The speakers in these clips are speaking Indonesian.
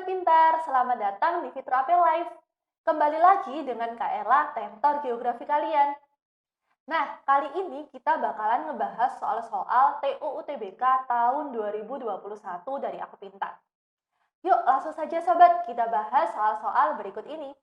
Pintar, selamat datang di Fitro Apel Live. Kembali lagi dengan Kak Ella, Tentor Geografi kalian. Nah, kali ini kita bakalan ngebahas soal-soal TUU-TBK tahun 2021 dari Aku Pintar. Yuk, langsung saja sobat, kita bahas soal-soal berikut ini.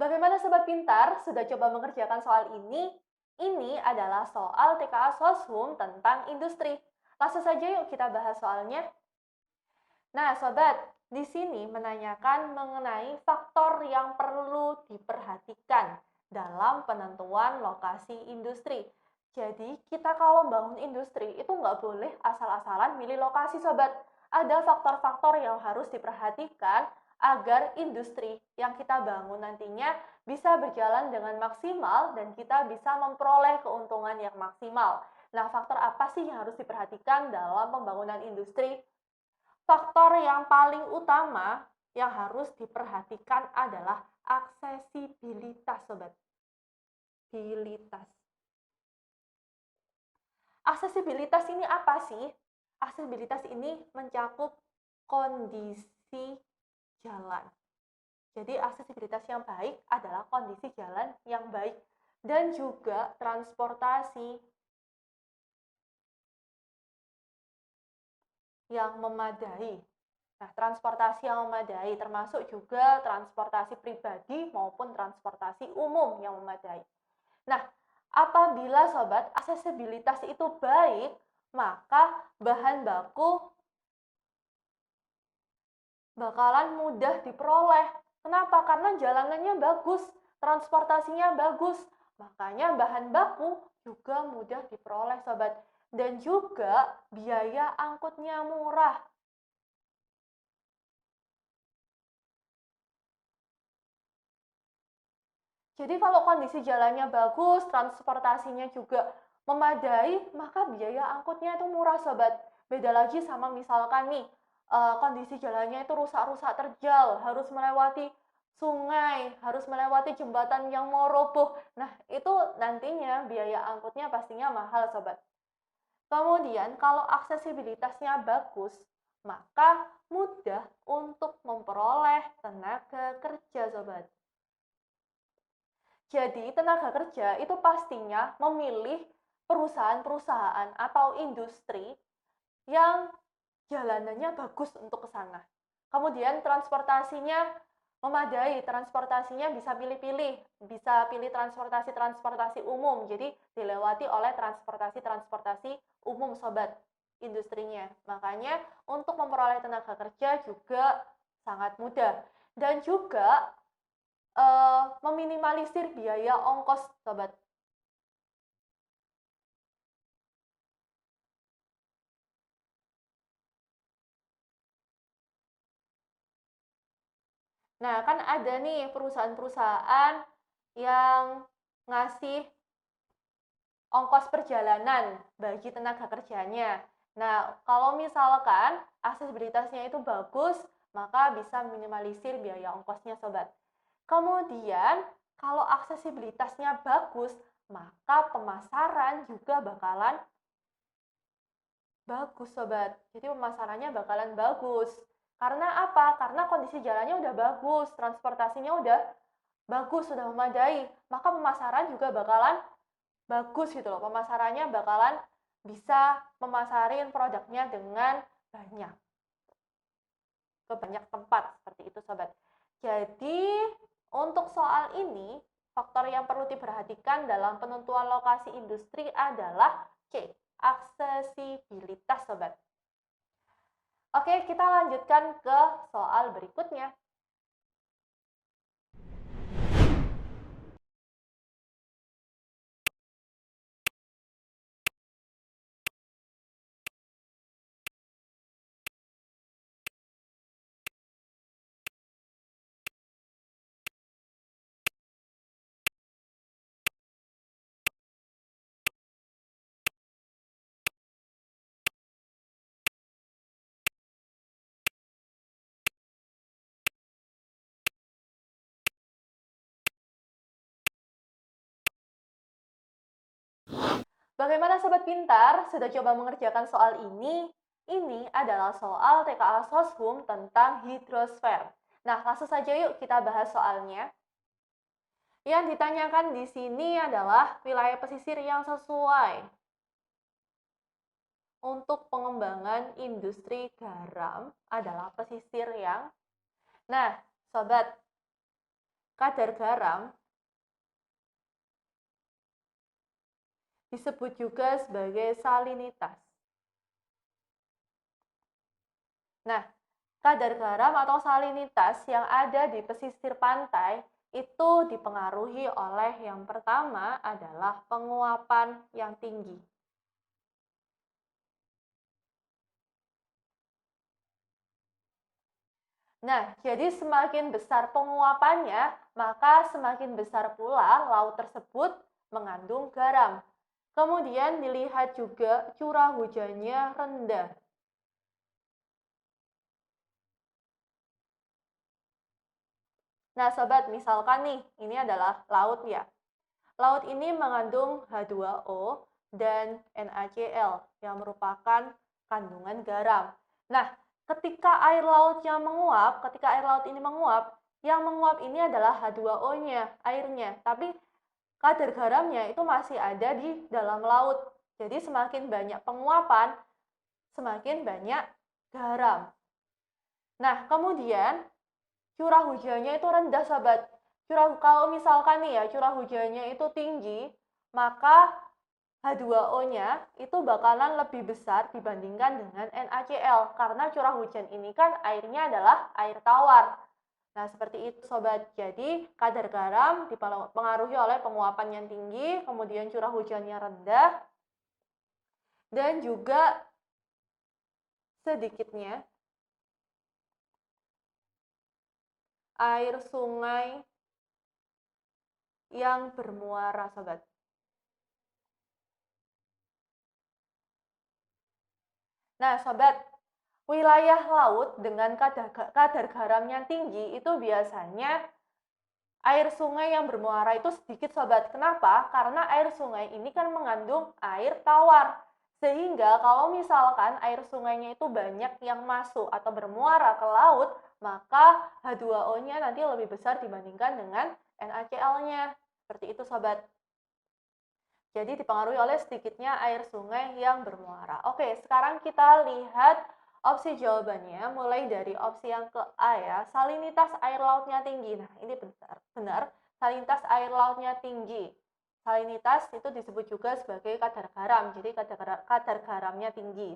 Bagaimana Sobat Pintar? Sudah coba mengerjakan soal ini? Ini adalah soal TKA Soshum tentang industri. Langsung saja yuk kita bahas soalnya. Nah, Sobat, di sini menanyakan mengenai faktor yang perlu diperhatikan dalam penentuan lokasi industri. Jadi, kita kalau bangun industri itu nggak boleh asal-asalan milih lokasi, Sobat. Ada faktor-faktor yang harus diperhatikan agar industri yang kita bangun nantinya bisa berjalan dengan maksimal dan kita bisa memperoleh keuntungan yang maksimal. Nah, faktor apa sih yang harus diperhatikan dalam pembangunan industri? Faktor yang paling utama yang harus diperhatikan adalah aksesibilitas, Sobat. Aksesibilitas ini apa sih? Aksesibilitas ini mencakup kondisi jalan. Jadi aksesibilitas yang baik adalah kondisi jalan yang baik dan juga transportasi yang memadai. Nah, transportasi yang memadai termasuk juga transportasi pribadi maupun transportasi umum yang memadai. Nah, apabila sobat aksesibilitas itu baik, maka bahan baku bakalan mudah diperoleh. Kenapa? Karena jalanannya bagus, transportasinya bagus. Makanya bahan baku juga mudah diperoleh, sobat. Dan juga biaya angkutnya murah. Jadi kalau kondisi jalannya bagus, transportasinya juga memadai, maka biaya angkutnya itu murah, sobat. Beda lagi sama misalkan nih, kondisi jalannya itu rusak-rusak terjal, harus melewati sungai, harus melewati jembatan yang mau roboh. Nah, itu nantinya biaya angkutnya pastinya mahal, sobat. Kemudian kalau aksesibilitasnya bagus, maka mudah untuk memperoleh tenaga kerja, sobat. Jadi tenaga kerja itu pastinya memilih perusahaan-perusahaan atau industri yang jalanannya bagus untuk ke sana. Kemudian transportasinya memadai, transportasinya bisa pilih-pilih, bisa pilih transportasi-transportasi umum. Jadi dilewati oleh transportasi-transportasi umum, sobat, industrinya. Makanya untuk memperoleh tenaga kerja juga sangat mudah. Dan juga meminimalisir biaya ongkos, sobat. Nah, kan ada nih perusahaan-perusahaan yang ngasih ongkos perjalanan bagi tenaga kerjanya. Nah, kalau misalkan aksesibilitasnya itu bagus, maka bisa minimalisir biaya ongkosnya, sobat. Kemudian, kalau aksesibilitasnya bagus, maka pemasaran juga bakalan bagus, sobat. Jadi pemasarannya bakalan bagus. Karena apa? Karena kondisi jalannya udah bagus, transportasinya udah bagus, sudah memadai. Maka pemasaran juga bakalan bagus gitu loh. Pemasarannya bakalan bisa memasarin produknya dengan banyak. Ke banyak tempat, seperti itu, sobat. Jadi, untuk soal ini, faktor yang perlu diperhatikan dalam penentuan lokasi industri adalah C, aksesibilitas, sobat. Oke, kita lanjutkan ke soal berikutnya. Bagaimana sobat pintar? Sudah coba mengerjakan soal ini? Ini adalah soal TKA Soshum tentang hidrosfer. Nah, langsung saja yuk kita bahas soalnya. Yang ditanyakan di sini adalah wilayah pesisir yang sesuai untuk pengembangan industri garam adalah pesisir yang... Nah, sobat, kadar garam disebut juga sebagai salinitas. Nah, kadar garam atau salinitas yang ada di pesisir pantai itu dipengaruhi oleh yang pertama adalah penguapan yang tinggi. Nah, jadi semakin besar penguapannya, maka semakin besar pula laut tersebut mengandung garam. Kemudian dilihat juga curah hujannya rendah. Nah, sobat, misalkan nih, ini adalah laut ya. Laut ini mengandung H2O dan NaCl yang merupakan kandungan garam. Nah, ketika air lautnya menguap, ketika air laut ini menguap, yang menguap ini adalah H2O-nya, airnya. Tapi kadar garamnya itu masih ada di dalam laut. Jadi semakin banyak penguapan, semakin banyak garam. Nah, kemudian curah hujannya itu rendah, sobat. Kalau misalkan nih ya, curah hujannya itu tinggi, maka H2O-nya itu bakalan lebih besar dibandingkan dengan NaCl karena curah hujan ini kan airnya adalah air tawar. Nah, seperti itu sobat. Jadi, kadar garam dipengaruhi oleh penguapan yang tinggi, kemudian curah hujannya rendah, dan juga sedikitnya air sungai yang bermuara, sobat. Nah, sobat, wilayah laut dengan kadar garam yang tinggi itu biasanya air sungai yang bermuara itu sedikit, sobat. Kenapa? Karena air sungai ini kan mengandung air tawar. Sehingga kalau misalkan air sungainya itu banyak yang masuk atau bermuara ke laut, maka H2O-nya nanti lebih besar dibandingkan dengan NaCl-nya. Seperti itu, sobat. Jadi dipengaruhi oleh sedikitnya air sungai yang bermuara. Oke, sekarang kita lihat opsi jawabannya, mulai dari opsi yang ke A ya, salinitas air lautnya tinggi. Nah, ini benar, salinitas air lautnya tinggi. Salinitas itu disebut juga sebagai kadar garam, jadi kadar garamnya tinggi.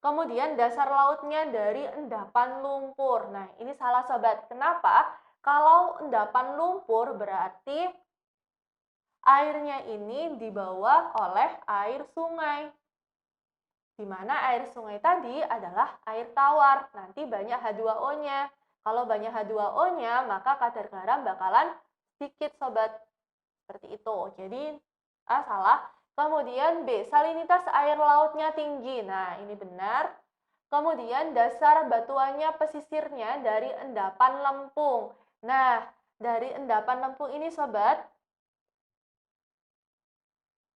Kemudian dasar lautnya dari endapan lumpur. Nah, ini salah, sobat. Kenapa? Kalau endapan lumpur berarti airnya ini dibawa oleh air sungai, di mana air sungai tadi adalah air tawar. Nanti banyak H2O-nya. Kalau banyak H2O-nya, maka kadar garam bakalan sedikit, sobat. Seperti itu. Jadi A salah. Kemudian B, salinitas air lautnya tinggi. Nah, ini benar. Kemudian dasar batuannya pesisirnya dari endapan lempung. Nah, dari endapan lempung ini, sobat,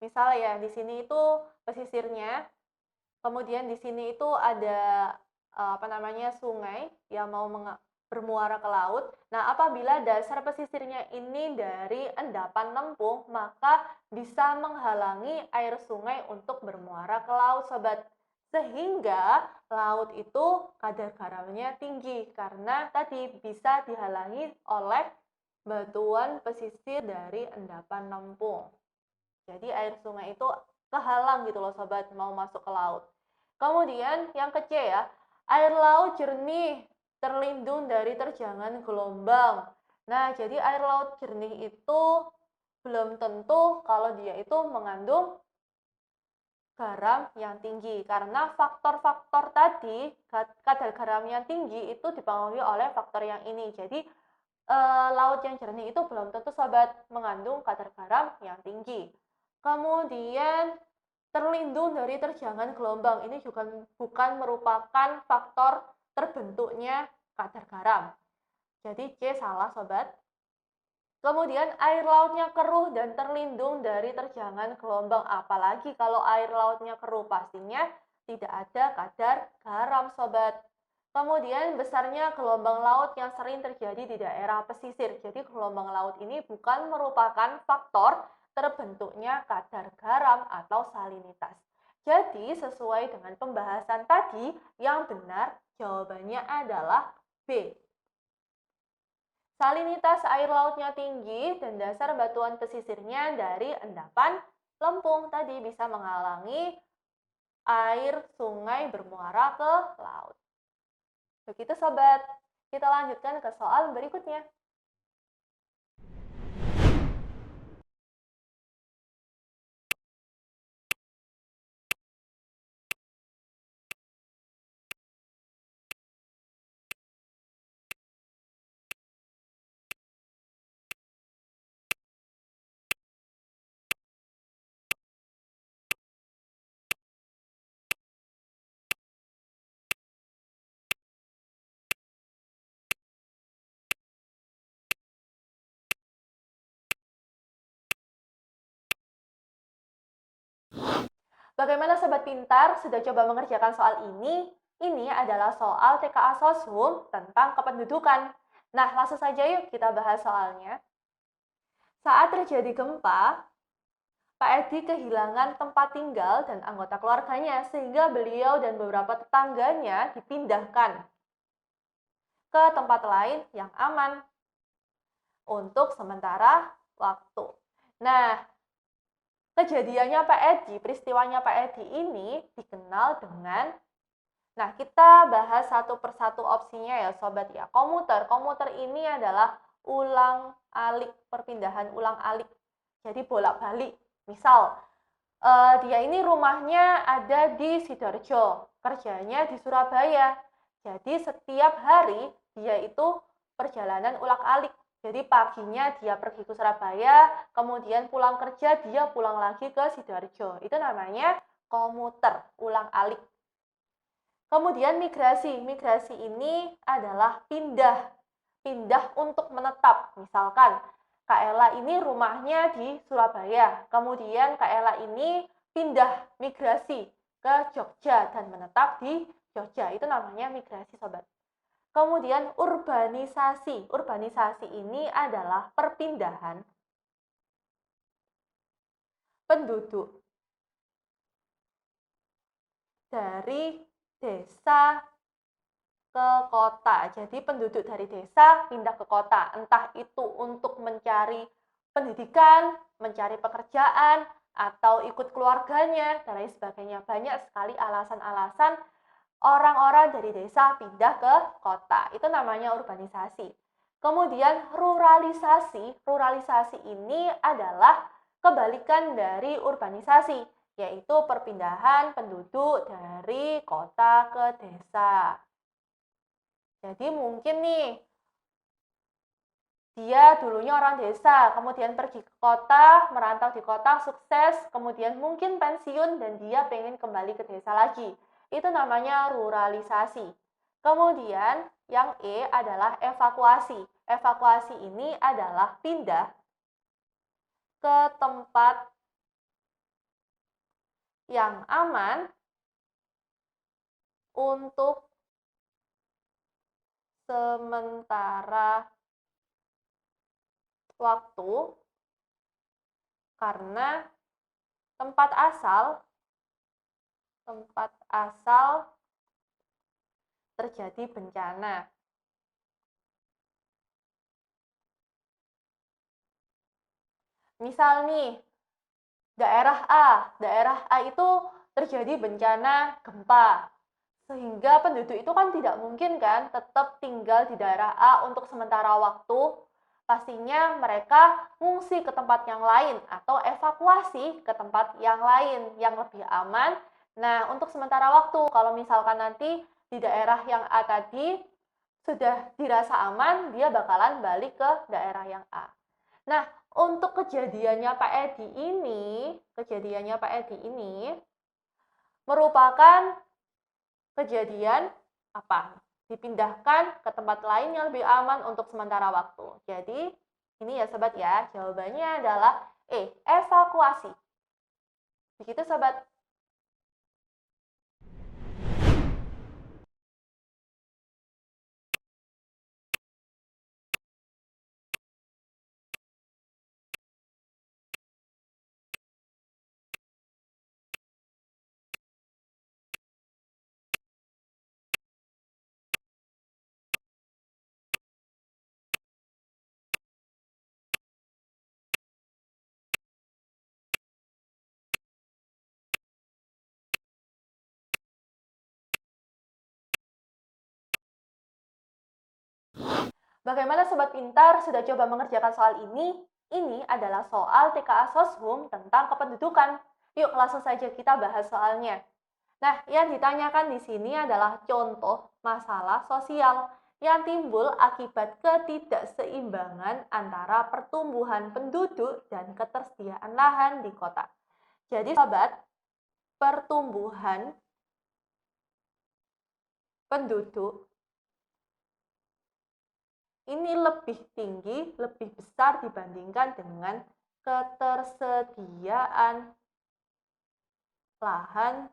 misal ya, di sini itu pesisirnya, kemudian di sini itu ada sungai yang mau bermuara ke laut. Nah, apabila dasar pesisirnya ini dari endapan lempung, maka bisa menghalangi air sungai untuk bermuara ke laut, sobat. Sehingga laut itu kadar garamnya tinggi karena tadi bisa dihalangi oleh batuan pesisir dari endapan lempung. Jadi air sungai itu kehalang gitu loh, sobat, mau masuk ke laut. Kemudian yang ke C ya, air laut jernih, terlindung dari terjangan gelombang. Nah, jadi air laut jernih itu belum tentu kalau dia itu mengandung garam yang tinggi. Karena faktor-faktor tadi, kadar garam yang tinggi itu dipengaruhi oleh faktor yang ini. Jadi laut yang jernih itu belum tentu, sobat, mengandung kadar garam yang tinggi. Kemudian terlindung dari terjangan gelombang. Ini juga bukan merupakan faktor terbentuknya kadar garam. Jadi C salah, sobat. Kemudian air lautnya keruh dan terlindung dari terjangan gelombang. Apalagi kalau air lautnya keruh, pastinya tidak ada kadar garam, sobat. Kemudian besarnya gelombang laut yang sering terjadi di daerah pesisir. Jadi gelombang laut ini bukan merupakan faktor terbentuknya kadar garam atau salinitas. Jadi sesuai dengan pembahasan tadi, yang benar jawabannya adalah B. Salinitas air lautnya tinggi dan dasar batuan pesisirnya dari endapan lempung tadi bisa menghalangi air sungai bermuara ke laut. Begitu sobat, kita lanjutkan ke soal berikutnya. Bagaimana sobat pintar sudah coba mengerjakan soal ini? Ini adalah soal TKA Soshum tentang kependudukan. Nah, langsung saja yuk kita bahas soalnya. Saat terjadi gempa, Pak Edi kehilangan tempat tinggal dan anggota keluarganya sehingga beliau dan beberapa tetangganya dipindahkan ke tempat lain yang aman untuk sementara waktu. Nah, kejadiannya Pak Edi, peristiwanya Pak Edi ini dikenal dengan, nah kita bahas satu persatu opsinya ya sobat ya. Komuter ini adalah ulang-alik, perpindahan ulang-alik. Jadi bolak-balik. Misal, dia ini rumahnya ada di Sidoarjo, kerjanya di Surabaya. Jadi setiap hari dia itu perjalanan ulang-alik. Jadi paginya dia pergi ke Surabaya, kemudian pulang kerja dia pulang lagi ke Sidoarjo. Itu namanya komuter, ulang-alik. Kemudian migrasi. Migrasi ini adalah pindah. Pindah untuk menetap. Misalkan Kak Ella ini rumahnya di Surabaya. Kemudian Kak Ella ini pindah migrasi ke Jogja dan menetap di Jogja. Itu namanya migrasi, sobat. Kemudian urbanisasi. Urbanisasi ini adalah perpindahan penduduk dari desa ke kota. Jadi penduduk dari desa pindah ke kota, entah itu untuk mencari pendidikan, mencari pekerjaan, atau ikut keluarganya, dan lain sebagainya. Banyak sekali alasan-alasan orang-orang dari desa pindah ke kota. Itu namanya urbanisasi. Kemudian ruralisasi. Ruralisasi ini adalah kebalikan dari urbanisasi, yaitu perpindahan penduduk dari kota ke desa. Jadi mungkin nih, dia dulunya orang desa, kemudian pergi ke kota, merantau di kota, sukses, kemudian mungkin pensiun dan dia pengen kembali ke desa lagi. Itu namanya ruralisasi. Kemudian yang E adalah evakuasi. Evakuasi ini adalah pindah ke tempat yang aman untuk sementara waktu karena tempat asal terjadi bencana. Misal nih, daerah A itu terjadi bencana gempa. Sehingga penduduk itu kan tidak mungkin kan tetap tinggal di daerah A untuk sementara waktu. Pastinya mereka ngungsi ke tempat yang lain atau evakuasi ke tempat yang lain yang lebih aman. Nah, untuk sementara waktu, kalau misalkan nanti di daerah yang A tadi sudah dirasa aman, dia bakalan balik ke daerah yang A. Nah, untuk kejadiannya Pak Edi ini merupakan kejadian apa? Dipindahkan ke tempat lain yang lebih aman untuk sementara waktu. Jadi, Ini ya sobat ya, jawabannya adalah evakuasi. Begitu sobat. Bagaimana Sobat Pintar sudah coba mengerjakan soal ini? Ini adalah soal TKA Soshum tentang kependudukan. Yuk langsung saja kita bahas soalnya. Nah, yang ditanyakan di sini adalah contoh masalah sosial yang timbul akibat ketidakseimbangan antara pertumbuhan penduduk dan ketersediaan lahan di kota. Jadi, sobat, pertumbuhan penduduk ini lebih tinggi, lebih besar dibandingkan dengan ketersediaan lahan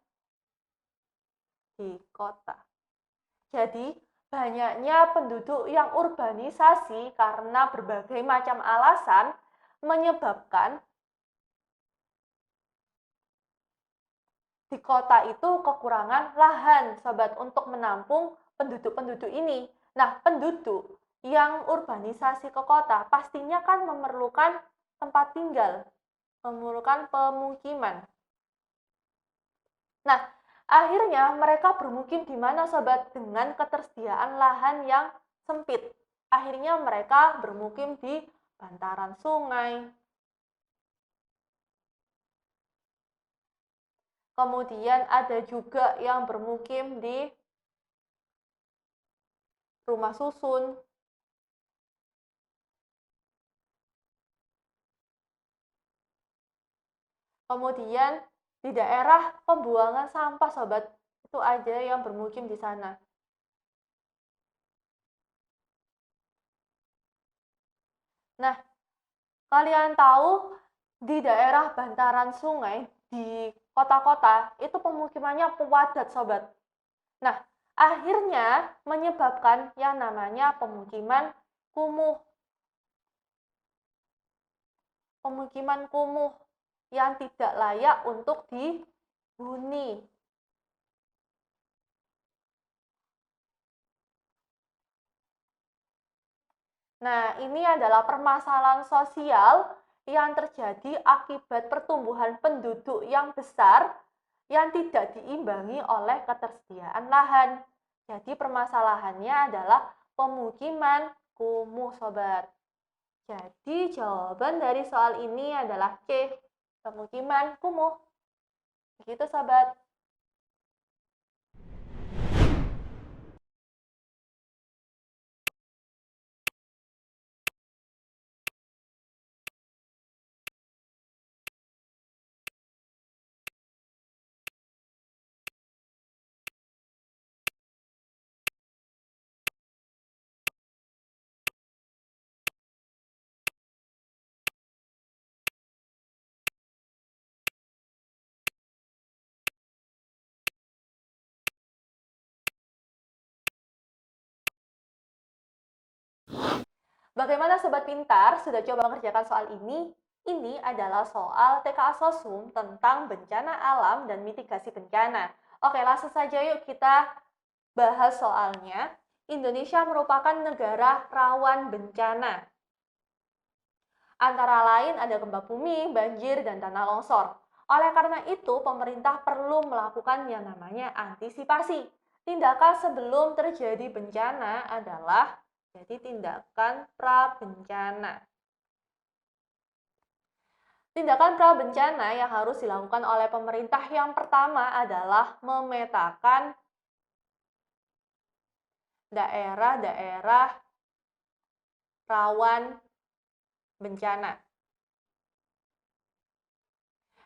di kota. Jadi, banyaknya penduduk yang urbanisasi karena berbagai macam alasan menyebabkan di kota itu kekurangan lahan, sobat, untuk menampung penduduk-penduduk ini. Nah, penduduk yang urbanisasi ke kota pastinya kan memerlukan tempat tinggal, memerlukan pemukiman. Nah, akhirnya mereka bermukim di mana, sobat? Dengan ketersediaan lahan yang sempit. Akhirnya mereka bermukim di bantaran sungai. Kemudian ada juga yang bermukim di rumah susun. Kemudian di daerah pembuangan sampah, sobat, itu aja yang bermukim di sana. Nah, kalian tahu di daerah bantaran sungai di kota-kota itu pemukimannya padat, sobat. Nah, akhirnya menyebabkan yang namanya pemukiman kumuh. Pemukiman kumuh yang tidak layak untuk dihuni. Nah, ini adalah permasalahan sosial yang terjadi akibat pertumbuhan penduduk yang besar yang tidak diimbangi oleh ketersediaan lahan. Jadi permasalahannya adalah pemukiman kumuh, sobat. Jadi jawaban dari soal ini adalah C, pemukiman kumuh. Begitu, sobat. Bagaimana Sobat Pintar sudah coba mengerjakan soal ini? Ini adalah soal TKA Soshum tentang bencana alam dan mitigasi bencana. Oke, langsung saja yuk kita bahas soalnya. Indonesia merupakan negara rawan bencana. Antara lain ada gempa bumi, banjir, dan tanah longsor. Oleh karena itu, pemerintah perlu melakukan yang namanya antisipasi. Tindakan sebelum terjadi bencana adalah jadi tindakan pra-bencana. Tindakan pra-bencana yang harus dilakukan oleh pemerintah yang pertama adalah memetakan daerah-daerah rawan bencana.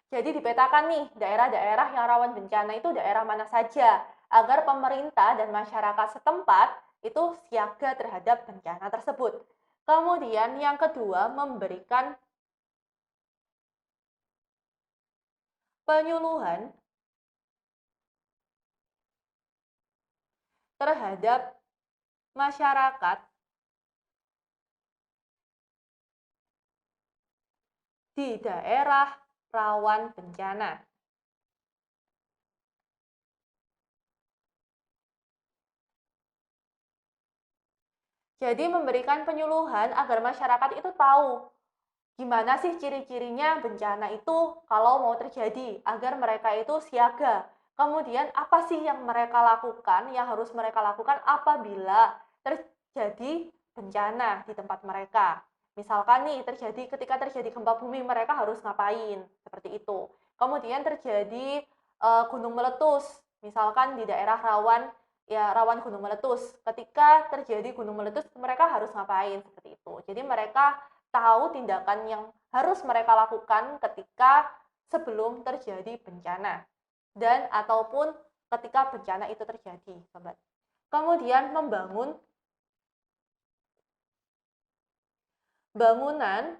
Jadi dipetakan nih, daerah-daerah yang rawan bencana itu daerah mana saja, agar pemerintah dan masyarakat setempat itu siaga terhadap bencana tersebut. Kemudian yang kedua, memberikan penyuluhan terhadap masyarakat di daerah rawan bencana. Jadi memberikan penyuluhan agar masyarakat itu tahu gimana sih ciri-cirinya bencana itu kalau mau terjadi, agar mereka itu siaga. Kemudian apa sih yang mereka lakukan, yang harus mereka lakukan apabila terjadi bencana di tempat mereka. Misalkan nih ketika terjadi gempa bumi, mereka harus ngapain, seperti itu. Kemudian terjadi gunung meletus, misalkan di daerah rawan, ya rawan gunung meletus. Ketika terjadi gunung meletus, mereka harus ngapain, seperti itu. Jadi mereka tahu tindakan yang harus mereka lakukan ketika sebelum terjadi bencana dan ataupun ketika bencana itu terjadi, sobat. Kemudian membangun bangunan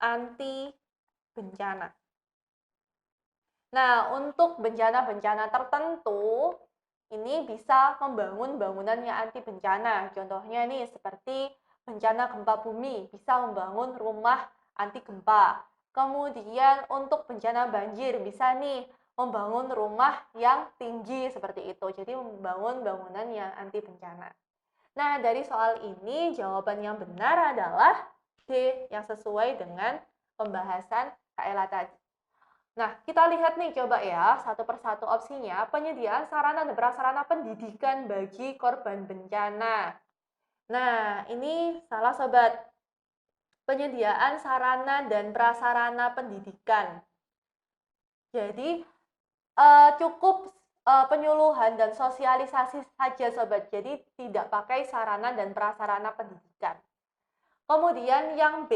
anti bencana. Nah, untuk bencana-bencana tertentu, ini bisa membangun bangunan yang anti bencana. Contohnya nih, seperti bencana gempa bumi, bisa membangun rumah anti gempa. Kemudian untuk bencana banjir, bisa nih membangun rumah yang tinggi seperti itu. Jadi membangun bangunan yang anti bencana. Nah, dari soal ini jawaban yang benar adalah D, yang sesuai dengan pembahasan KLA tadi. Nah, kita lihat nih coba ya, satu persatu opsinya, penyediaan sarana dan prasarana pendidikan bagi korban bencana. Nah, ini salah sobat. Penyediaan sarana dan prasarana pendidikan. Jadi, cukup penyuluhan dan sosialisasi saja sobat. Jadi, tidak pakai sarana dan prasarana pendidikan. Kemudian yang B,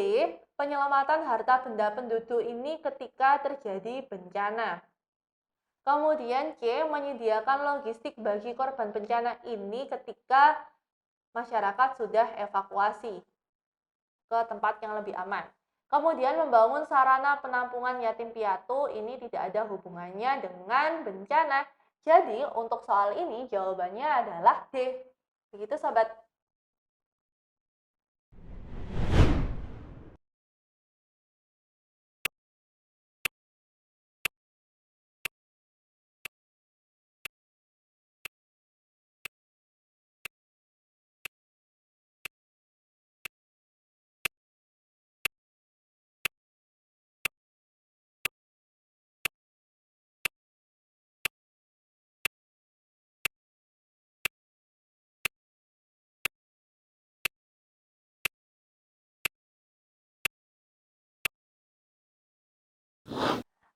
penyelamatan harta benda penduduk ini ketika terjadi bencana. Kemudian C, menyediakan logistik bagi korban bencana ini ketika masyarakat sudah evakuasi ke tempat yang lebih aman. Kemudian membangun sarana penampungan yatim piatu ini tidak ada hubungannya dengan bencana. Jadi untuk soal ini jawabannya adalah D. Begitu sobat.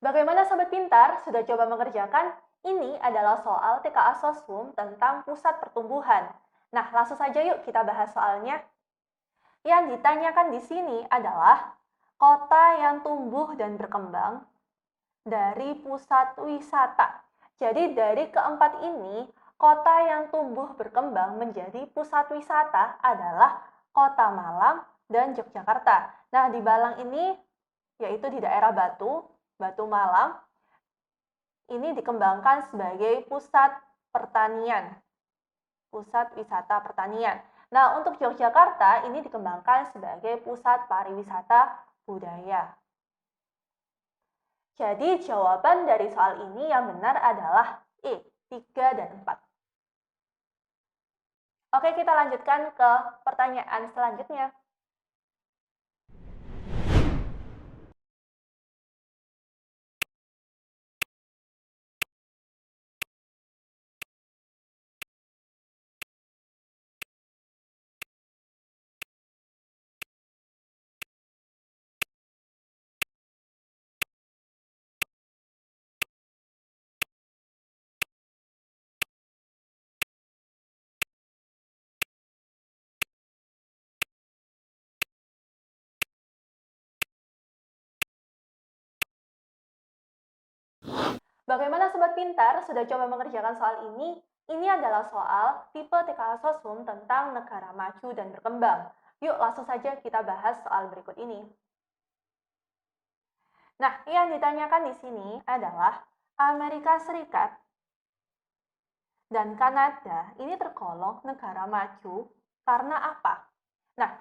Bagaimana sobat pintar? Sudah coba mengerjakan? Ini adalah soal TKA Sosum tentang pusat pertumbuhan. Nah, langsung saja yuk kita bahas soalnya. Yang ditanyakan di sini adalah kota yang tumbuh dan berkembang dari pusat wisata. Jadi dari keempat ini, kota yang tumbuh berkembang menjadi pusat wisata adalah Kota Malang dan Yogyakarta. Nah, di Malang ini yaitu di daerah Batu Malang, ini dikembangkan sebagai pusat pertanian, pusat wisata pertanian. Nah, untuk Yogyakarta ini dikembangkan sebagai pusat pariwisata budaya. Jadi jawaban dari soal ini yang benar adalah E, 3 dan 4. Oke, kita lanjutkan ke pertanyaan selanjutnya. Bagaimana sobat pintar? Sudah coba mengerjakan soal ini? Ini adalah soal tipe TKA Sosum tentang negara maju dan berkembang. Yuk langsung saja kita bahas soal berikut ini. Nah, yang ditanyakan di sini adalah Amerika Serikat dan Kanada ini tergolong negara maju karena apa? Nah,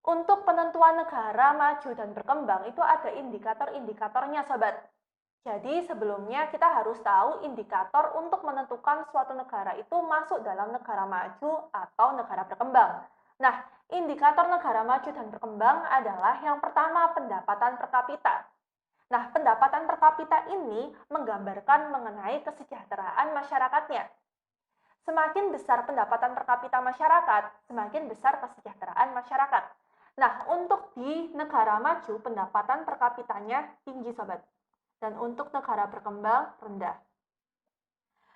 untuk penentuan negara maju dan berkembang itu ada indikator-indikatornya, sobat. Jadi sebelumnya kita harus tahu indikator untuk menentukan suatu negara itu masuk dalam negara maju atau negara berkembang. Nah, indikator negara maju dan berkembang adalah yang pertama pendapatan per kapita. Nah, pendapatan per kapita ini menggambarkan mengenai kesejahteraan masyarakatnya. Semakin besar pendapatan per kapita masyarakat, semakin besar kesejahteraan masyarakat. Nah, untuk di negara maju, pendapatan per kapitanya tinggi, sobat. Dan untuk negara berkembang, rendah.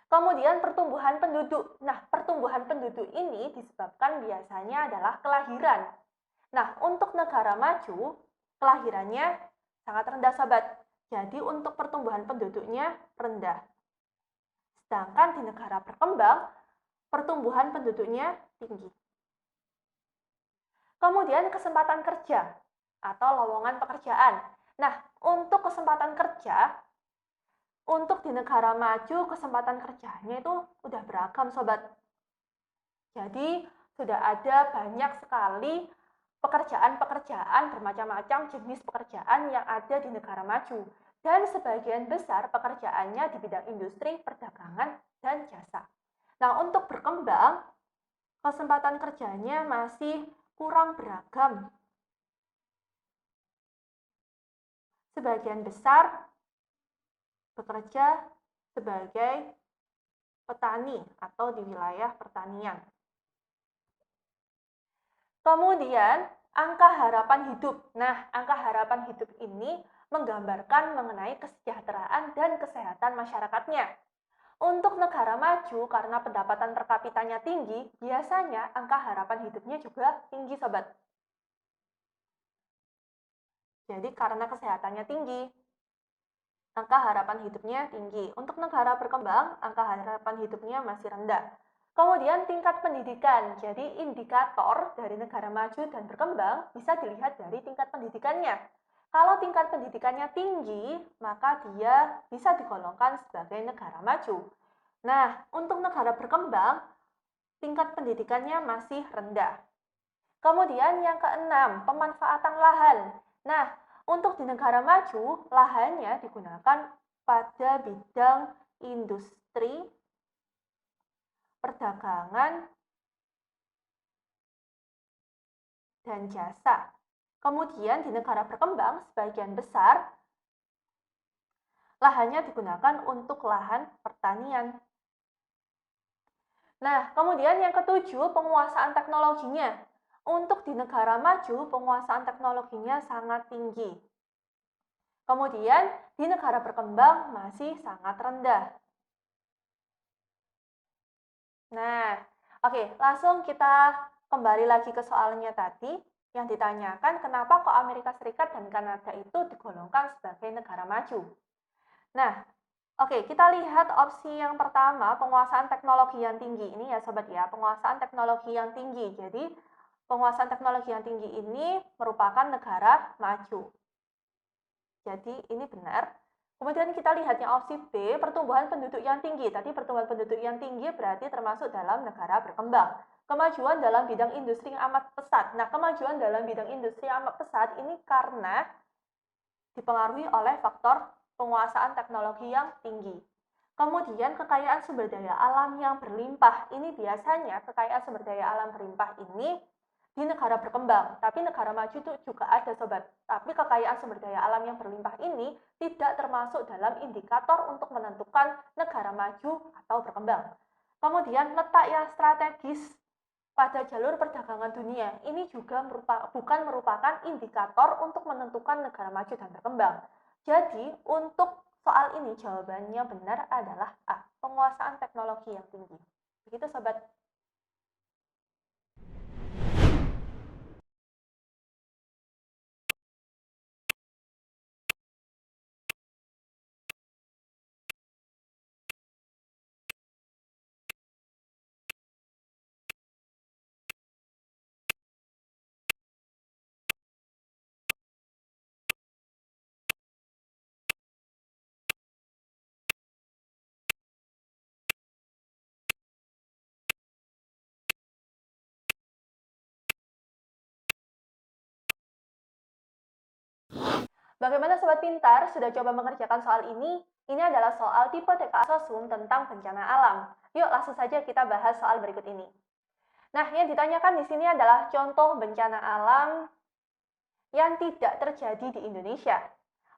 Kemudian pertumbuhan penduduk. Nah, pertumbuhan penduduk ini disebabkan biasanya adalah kelahiran. Nah, untuk negara maju, kelahirannya sangat rendah, sobat. Jadi untuk pertumbuhan penduduknya rendah. Sedangkan di negara berkembang, pertumbuhan penduduknya tinggi. Kemudian kesempatan kerja atau lowongan pekerjaan. Nah, untuk kesempatan kerja, untuk di negara maju kesempatan kerjanya itu udah beragam, sobat. Jadi sudah ada banyak sekali pekerjaan-pekerjaan bermacam-macam jenis pekerjaan yang ada di negara maju. Dan sebagian besar pekerjaannya di bidang industri, perdagangan, dan jasa. Nah, untuk berkembang, kesempatan kerjanya masih kurang beragam. Sebagian besar bekerja sebagai petani atau di wilayah pertanian. Kemudian, angka harapan hidup. Nah, angka harapan hidup ini menggambarkan mengenai kesejahteraan dan kesehatan masyarakatnya. Untuk negara maju, karena pendapatan per kapitanya tinggi, biasanya angka harapan hidupnya juga tinggi, sobat. Jadi, karena kesehatannya tinggi, angka harapan hidupnya tinggi. Untuk negara berkembang, angka harapan hidupnya masih rendah. Kemudian tingkat pendidikan, jadi indikator dari negara maju dan berkembang bisa dilihat dari tingkat pendidikannya. Kalau tingkat pendidikannya tinggi, maka dia bisa digolongkan sebagai negara maju. Nah, untuk negara berkembang, tingkat pendidikannya masih rendah. Kemudian yang keenam, pemanfaatan lahan. Nah, untuk di negara maju, lahannya digunakan pada bidang industri, perdagangan, dan jasa. Kemudian di negara berkembang, sebagian besar lahannya digunakan untuk lahan pertanian. Nah, kemudian yang ketujuh, penguasaan teknologinya. Untuk di negara maju, penguasaan teknologinya sangat tinggi. Kemudian di negara berkembang masih sangat rendah. Nah, oke, langsung kita kembali lagi ke soalnya tadi yang ditanyakan kenapa kok Amerika Serikat dan Kanada itu digolongkan sebagai negara maju. Nah, oke, kita lihat opsi yang pertama, penguasaan teknologi yang tinggi. Ini ya sobat ya, penguasaan teknologi yang tinggi. Jadi, penguasaan teknologi yang tinggi ini merupakan negara maju. Jadi, ini benar. Kemudian kita lihat yang opsi B, pertumbuhan penduduk yang tinggi. Tadi pertumbuhan penduduk yang tinggi berarti termasuk dalam negara berkembang. Kemajuan dalam bidang industri yang amat pesat. Nah, kemajuan dalam bidang industri yang amat pesat ini karena dipengaruhi oleh faktor penguasaan teknologi yang tinggi. Kemudian kekayaan sumber daya alam yang berlimpah. Ini biasanya kekayaan sumber daya alam berlimpah ini di negara berkembang. Tapi negara maju itu juga ada, sobat. Tapi kekayaan sumber daya alam yang berlimpah ini tidak termasuk dalam indikator untuk menentukan negara maju atau berkembang. Kemudian letak yang strategis pada jalur perdagangan dunia ini juga bukan merupakan indikator untuk menentukan negara maju dan berkembang. Jadi, untuk soal ini jawabannya benar adalah A, penguasaan teknologi yang tinggi. Begitu, sobat. Bagaimana Sobat Pintar sudah coba mengerjakan soal ini? Ini adalah soal tipe TKA Sosum tentang bencana alam. Yuk langsung saja kita bahas soal berikut ini. Nah, yang ditanyakan di sini adalah contoh bencana alam yang tidak terjadi di Indonesia.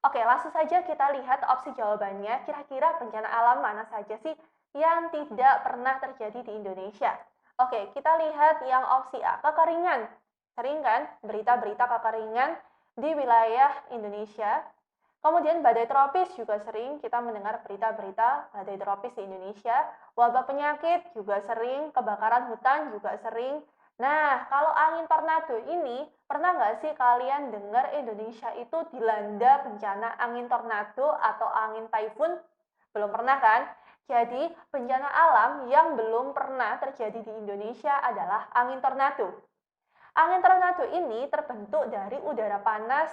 Oke, langsung saja kita lihat opsi jawabannya. Kira-kira bencana alam mana saja sih yang tidak pernah terjadi di Indonesia? Oke, kita lihat yang opsi A, kekeringan. Sering kan berita-berita kekeringan di wilayah Indonesia. Kemudian badai tropis juga sering kita mendengar berita-berita badai tropis di Indonesia. Wabah penyakit juga sering, kebakaran hutan juga sering. Nah, kalau angin tornado ini, pernah nggak sih kalian dengar Indonesia itu dilanda bencana angin tornado atau angin typhoon? Belum pernah kan? Jadi, bencana alam yang belum pernah terjadi di Indonesia adalah angin tornado. Angin tornado ini terbentuk dari udara panas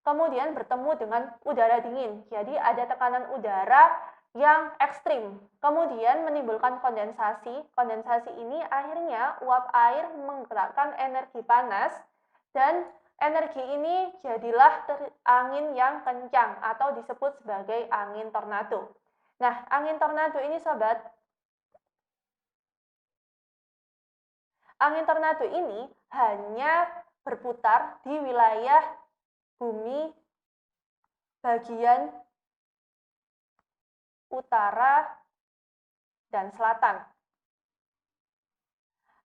kemudian bertemu dengan udara dingin. Jadi ada tekanan udara yang ekstrim. Kemudian menimbulkan kondensasi. Kondensasi ini akhirnya uap air menggerakkan energi panas dan energi ini jadilah angin yang kencang atau disebut sebagai angin tornado. Nah, angin tornado ini sobat, angin tornado ini hanya berputar di wilayah bumi bagian utara dan selatan.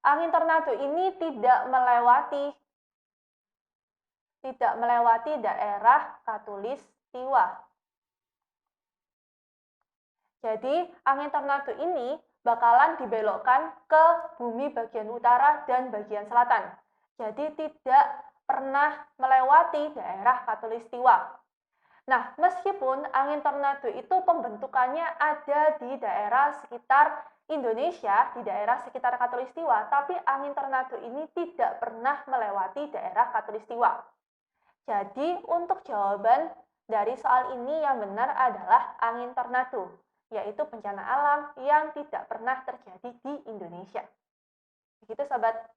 Angin tornado ini tidak melewati daerah Katulistiwa. Jadi, angin tornado ini bakalan dibelokkan ke bumi bagian utara dan bagian selatan. Jadi, tidak pernah melewati daerah Katulistiwa. Nah, meskipun angin tornado itu pembentukannya ada di daerah sekitar Indonesia, di daerah sekitar Katulistiwa, tapi angin tornado ini tidak pernah melewati daerah Katulistiwa. Jadi, untuk jawaban dari soal ini yang benar adalah angin tornado, yaitu bencana alam yang tidak pernah terjadi di Indonesia. Begitu, Sobat.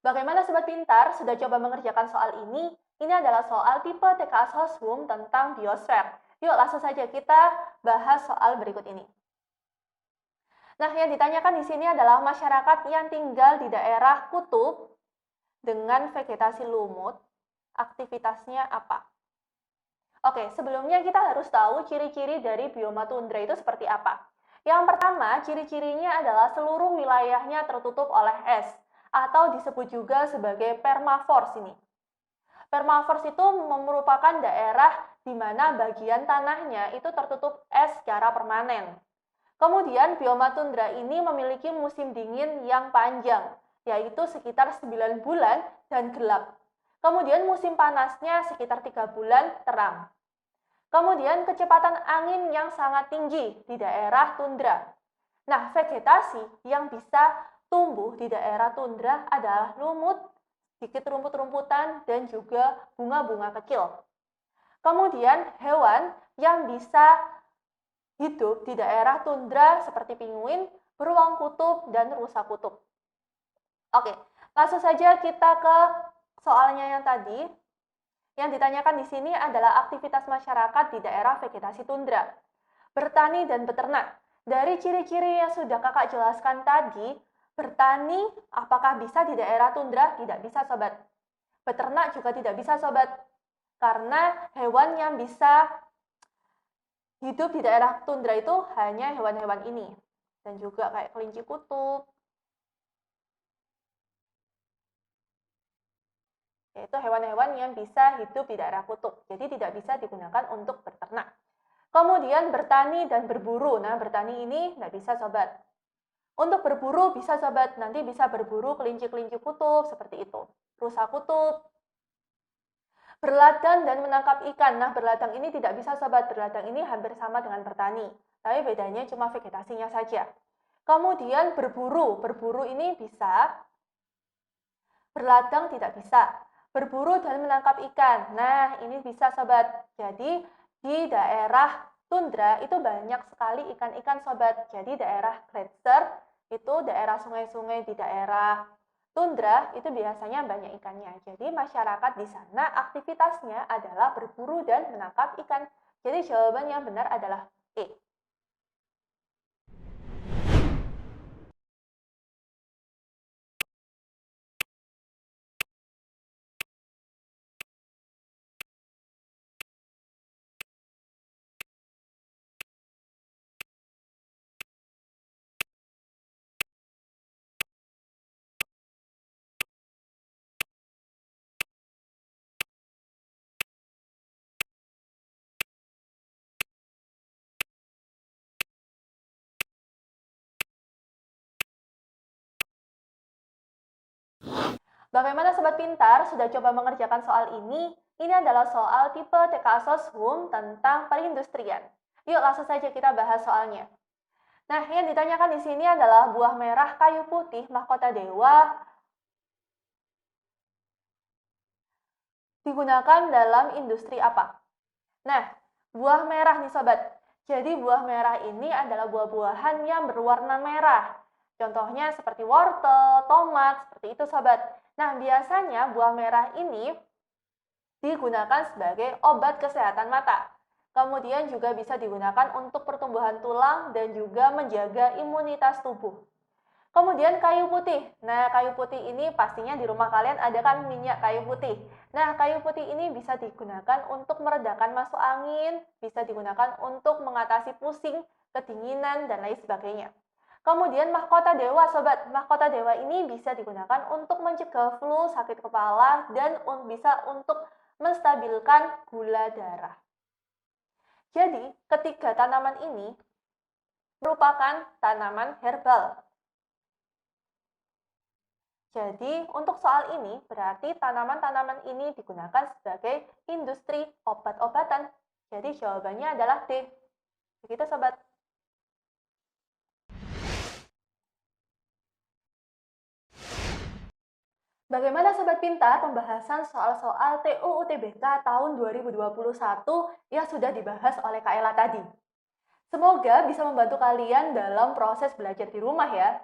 Bagaimana Sobat Pintar sudah coba mengerjakan soal ini? Ini adalah soal tipe TKA Sosum tentang biosfer. Yuk langsung saja kita bahas soal berikut ini. Nah, yang ditanyakan di sini adalah masyarakat yang tinggal di daerah kutub dengan vegetasi lumut, aktivitasnya apa? Oke, sebelumnya kita harus tahu ciri-ciri dari bioma tundra itu seperti apa. Yang pertama, ciri-cirinya adalah seluruh wilayahnya tertutup oleh es, atau disebut juga sebagai permafrost ini. Permafrost itu merupakan daerah di mana bagian tanahnya itu tertutup es secara permanen. Kemudian bioma tundra ini memiliki musim dingin yang panjang, yaitu sekitar 9 bulan dan gelap. Kemudian musim panasnya sekitar 3 bulan terang. Kemudian kecepatan angin yang sangat tinggi di daerah tundra. Nah, vegetasi yang bisa tumbuh di daerah tundra adalah lumut, sedikit rumput-rumputan, dan juga bunga-bunga kecil. Kemudian hewan yang bisa hidup di daerah tundra seperti pinguin, beruang kutub, dan rusa kutub. Oke, langsung saja kita ke soalnya yang tadi. Yang ditanyakan di sini adalah aktivitas masyarakat di daerah vegetasi tundra. Bertani dan beternak. Dari ciri-ciri yang sudah kakak jelaskan tadi, bertani apakah bisa di daerah tundra? Tidak bisa, Sobat. Beternak juga tidak bisa, Sobat. Karena hewan yang bisa hidup di daerah tundra itu hanya hewan-hewan ini. Dan juga kayak kelinci kutub, yaitu hewan-hewan yang bisa hidup di daerah kutub. Jadi tidak bisa digunakan untuk beternak. Kemudian bertani dan berburu. Nah, bertani ini nggak bisa, Sobat. Untuk berburu bisa sobat, nanti bisa berburu kelinci-kelinci kutub seperti itu. Rusa kutub. Berladang dan menangkap ikan. Nah, berladang ini tidak bisa sobat, berladang ini hampir sama dengan bertani. Tapi bedanya cuma vegetasinya saja. Kemudian berburu, berburu ini bisa, berladang tidak bisa. Berburu dan menangkap ikan. Nah, ini bisa sobat. Jadi di daerah tundra itu banyak sekali ikan-ikan sobat. Jadi daerah Glacier itu daerah sungai-sungai di daerah tundra itu biasanya banyak ikannya. Jadi masyarakat di sana aktivitasnya adalah berburu dan menangkap ikan. Jadi jawaban yang benar adalah E. Bagaimana Sobat Pintar sudah coba mengerjakan soal ini? Ini adalah soal tipe TKA Soshum tentang perindustrian. Yuk langsung saja kita bahas soalnya. Nah, yang ditanyakan di sini adalah buah merah kayu putih mahkota dewa digunakan dalam industri apa? Nah, buah merah nih Sobat. Jadi buah merah ini adalah buah-buahan yang berwarna merah. Contohnya seperti wortel, tomat, seperti itu Sobat. Nah, biasanya buah merah ini digunakan sebagai obat kesehatan mata. Kemudian juga bisa digunakan untuk pertumbuhan tulang dan juga menjaga imunitas tubuh. Kemudian kayu putih. Nah, kayu putih ini pastinya di rumah kalian ada kan minyak kayu putih. Nah, kayu putih ini bisa digunakan untuk meredakan masuk angin, bisa digunakan untuk mengatasi pusing, kedinginan, dan lain sebagainya. Kemudian mahkota dewa, Sobat. Mahkota dewa ini bisa digunakan untuk mencegah flu, sakit kepala, dan bisa untuk menstabilkan gula darah. Jadi, ketiga tanaman ini merupakan tanaman herbal. Jadi, untuk soal ini berarti tanaman-tanaman ini digunakan sebagai industri obat-obatan. Jadi, jawabannya adalah D. Begitu, Sobat. Bagaimana Sobat Pintar pembahasan soal-soal TUU UTBK tahun 2021 yang sudah dibahas oleh Kak Ella tadi? Semoga bisa membantu kalian dalam proses belajar di rumah ya.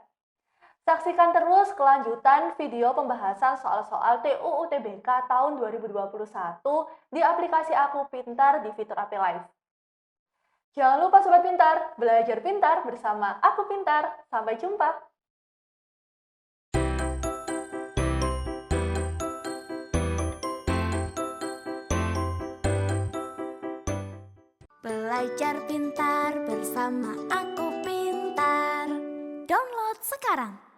Saksikan terus kelanjutan video pembahasan soal-soal TUU UTBK tahun 2021 di aplikasi Aku Pintar di fitur AP Live. Jangan lupa Sobat Pintar, belajar pintar bersama Aku Pintar. Sampai jumpa! Belajar pintar bersama Aku Pintar. Download sekarang.